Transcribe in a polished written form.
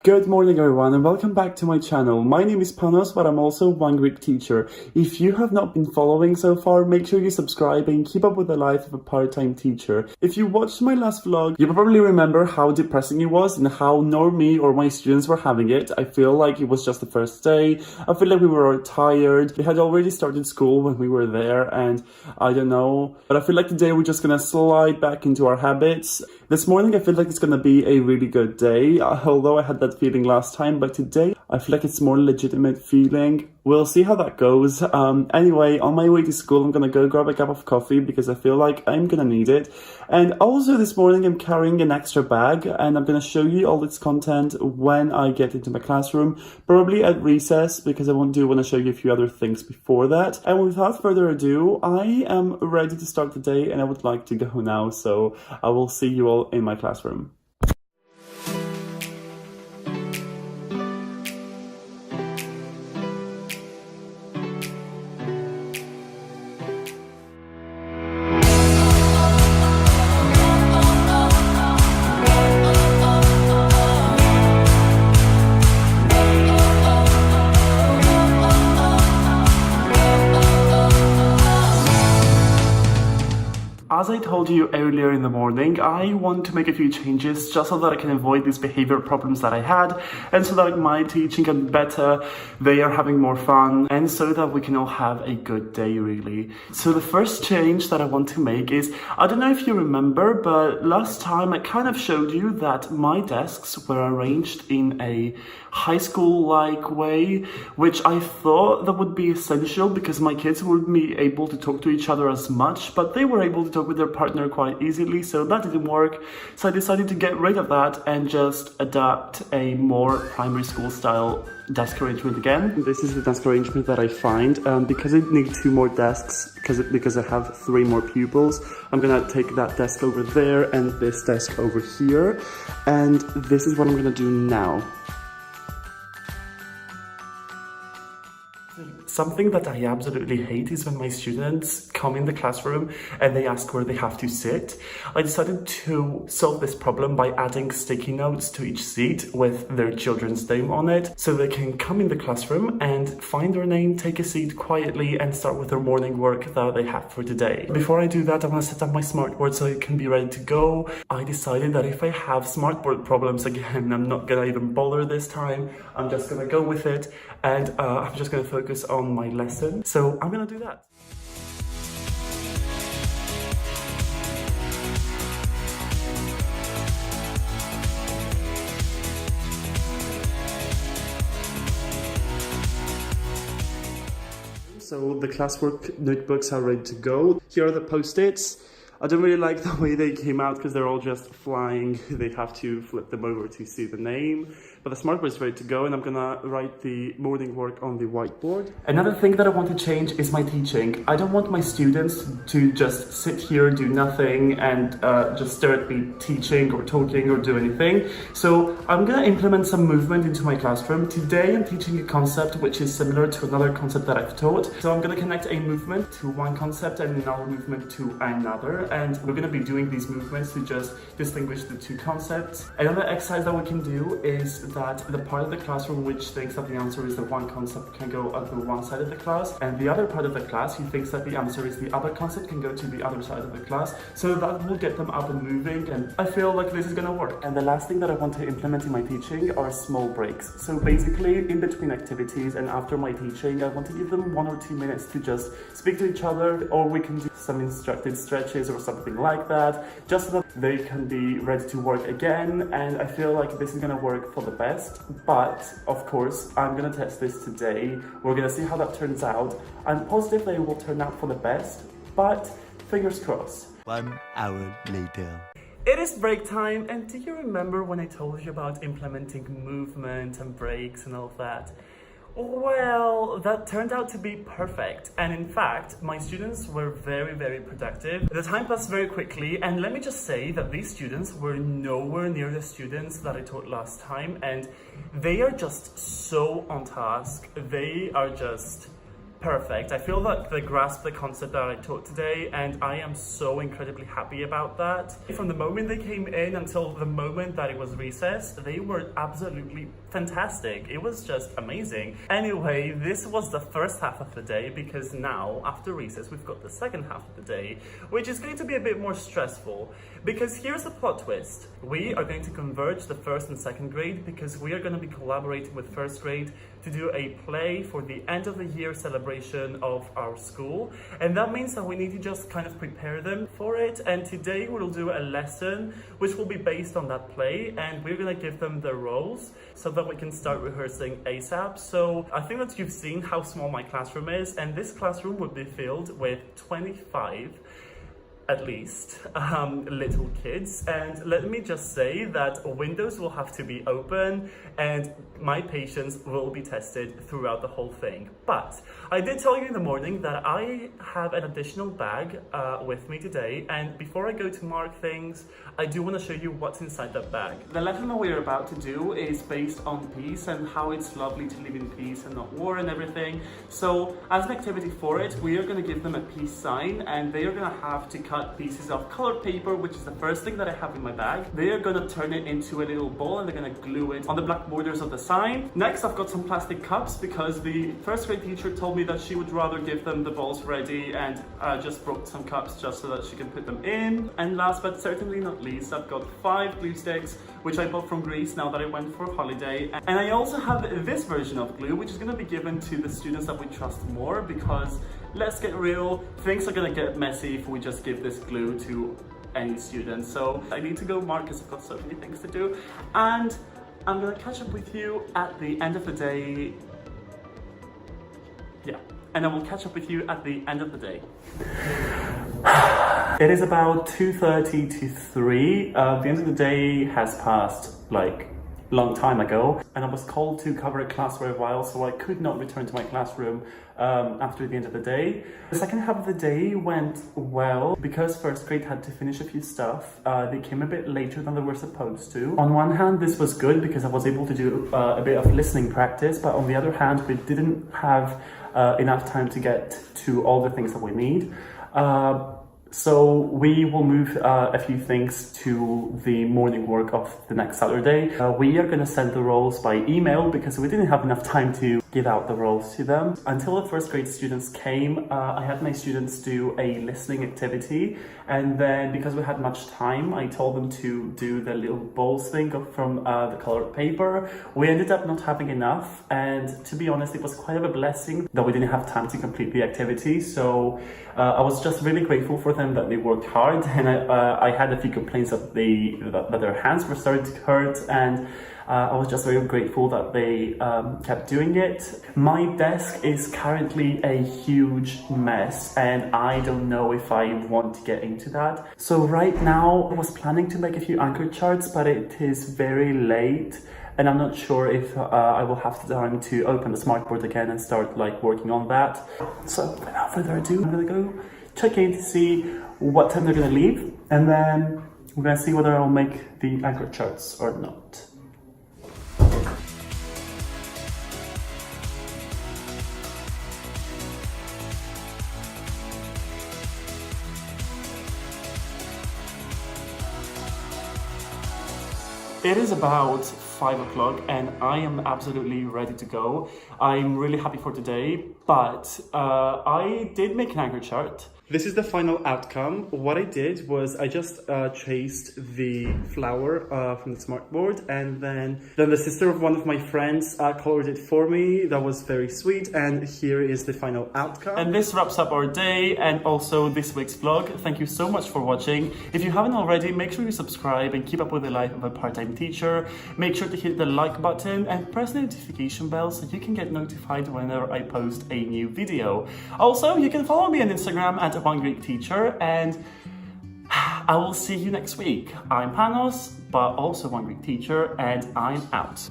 Good morning everyone and welcome back to my channel. My name is Panos, but I'm also one Greek teacher. If you have not been following so far, make sure you subscribe and keep up with the life of a part-time teacher. If you watched my last vlog, you probably remember how depressing it was and how nor me or my students were having it. I feel like it was just the first day. I feel like we were all tired. We had already started school when we were there and I don't know. But I feel like today we're just gonna slide back into our habits. This morning I feel like it's gonna be a really good day, although I had that feeling last time, but today I feel like it's more legitimate feeling. We'll see how that goes. Anyway, on my way to school, I'm gonna go grab a cup of coffee because I feel like I'm gonna need it. And also this morning I'm carrying an extra bag and I'm gonna show you all its content when I get into my classroom, probably at recess because I want to show you a few other things before that. And without further ado, I am ready to start the day and I would like to go now. So I will see you all in my classroom. As I told you earlier in the morning, I want to make a few changes just so that I can avoid these behavior problems that I had and so that my teaching can be better, they are having more fun, and so that we can all have a good day really. So the first change that I want to make is, I don't know if you remember, but last time I kind of showed you that my desks were arranged in a high school-like way, which I thought that would be essential because my kids wouldn't be able to talk to each other as much, but they were able to talk with their partner quite easily, so that didn't work. So I decided to get rid of that and just adapt a more primary school style desk arrangement again. This is the desk arrangement that I find. Because I need 2 more desks, because I have 3 more pupils, I'm gonna take that desk over there and this desk over here, and this is what I'm gonna do now. Something that I absolutely hate is when my students come in the classroom and they ask where they have to sit. I decided to solve this problem by adding sticky notes to each seat with their children's name on it, so they can come in the classroom and find their name, take a seat quietly and start with their morning work that they have for today. Before I do that, I want to set up my smartboard so it can be ready to go. I decided that if I have smartboard problems again, I'm not gonna even bother this time. I'm just gonna go with it and I'm just gonna focus on my lesson. So I'm gonna do that. So the classwork notebooks are ready to go. Here are the post-its. I don't really like the way they came out because they're all just flying. They have to flip them over to see the name. But the smartboard is ready to go and I'm gonna write the morning work on the whiteboard. Another thing that I want to change is my teaching. I don't want my students to just sit here, do nothing and just stare at me teaching or talking or do anything. So I'm gonna implement some movement into my classroom. Today I'm teaching a concept which is similar to another concept that I've taught. So I'm gonna connect a movement to one concept and another movement to another. And we're going to be doing these movements to just distinguish the 2 concepts. Another exercise that we can do is that the part of the classroom which thinks that the answer is the one concept can go on the one side of the class, and the other part of the class who thinks that the answer is the other concept can go to the other side of the class. So that will get them up and moving, and I feel like this is going to work. And the last thing that I want to implement in my teaching are small breaks. So basically in between activities and after my teaching, I want to give them 1 or 2 minutes to just speak to each other, or we can do some instructed stretches or something like that, just so that they can be ready to work again. And I feel like this is gonna work for the best, but of course I'm gonna test this today. We're gonna see how that turns out. I'm positive that it will turn out for the best, but fingers crossed. 1 hour later. It is break time, and do you remember when I told you about implementing movement and breaks and all of that? Well, that turned out to be perfect, and in fact my students were very productive. The time passed very quickly, and let me just say that these students were nowhere near the students that I taught last time, and they are just so on task. They are just perfect. I feel like they grasped the concept that I taught today, and I am so incredibly happy about that. From the moment they came in until the moment that it was recess, they were absolutely fantastic. It was just amazing. Anyway, this was the first half of the day, because now, after recess, we've got the second half of the day, which is going to be a bit more stressful. Because here's the plot twist. We are going to converge the first and second grade, because we are going to be collaborating with first grade to do a play for the end of the year celebration of our school. And that means that we need to just kind of prepare them for it. And today we'll do a lesson which will be based on that play, and we're going to give them the roles so that we can start rehearsing ASAP. So I think that you've seen how small my classroom is, and this classroom would be filled with 25 at least little kids. And let me just say that windows will have to be open and my patience will be tested throughout the whole thing. But I did tell you in the morning that I have an additional bag with me today, and before I go to mark things, I do want to show you what's inside that bag. The lesson that we're about to do is based on peace and how it's lovely to live in peace and not war and everything. So as an activity for it, we are going to give them a peace sign, and they are going to have to cut pieces of colored paper, which is the first thing that I have in my bag. They are going to turn it into a little ball, and they're going to glue it on the black borders of the sign. Next, I've got some plastic cups, because the first grade teacher told me that she would rather give them the balls ready, and just brought some cups just so that she can put them in. And last but certainly not least, I've got 5 glue sticks, which I bought from Greece now that I went for a holiday. And I also have this version of glue, which is going to be given to the students that we trust more, because let's get real, things are going to get messy if we just give this glue to any student. So I need to go mark because I've got so many things to do, and I'm going to catch up with you at the end of the day. Yeah, and I will catch up with you at the end of the day. It is about 2:30 to 3. The end of the day has passed like long time ago, and I was called to cover a class for a while, so I could not return to my classroom after the end of the day. The second half of the day went well, because first grade had to finish a few stuff. They came a bit later than they were supposed to. On one hand, this was good because I was able to do a bit of listening practice, but on the other hand, we didn't have enough time to get to all the things that we need. So we will move a few things to the morning work of the next Saturday. We are going to send the roles by email because we didn't have enough time to give out the roles to them. Until the first grade students came, I had my students do a listening activity, and then because we had much time, I told them to do the little balls thing from the colored paper. We ended up not having enough, and to be honest, it was quite of a blessing that we didn't have time to complete the activity. So I was just really grateful for them that they worked hard, and I had a few complaints that their hands were starting to hurt, and I was just very grateful that they kept doing it. My desk is currently a huge mess, and I don't know if I want to get into that. So right now I was planning to make a few anchor charts, but it is very late, and I'm not sure if I will have the time to open the smartboard again and start working on that. So without further ado, I'm gonna go check in to see what time they're gonna leave, and then we're gonna see whether I'll make the anchor charts or not. It is about 5 o'clock and I am absolutely ready to go. I'm really happy for today, but I did make an anchor chart. This is the final outcome. What I did was I just chased the flower from the smartboard, and then the sister of one of my friends colored it for me. That was very sweet, and here is the final outcome. And this wraps up our day and also this week's vlog. Thank you so much for watching. If you haven't already, make sure you subscribe and keep up with the life of a part-time teacher. Make sure to hit the like button and press the notification bell so you can get notified whenever I post a new video. Also, you can follow me on Instagram at One Greek Teacher, and I will see you next week. I'm Panos, but also One Greek Teacher, and I'm out.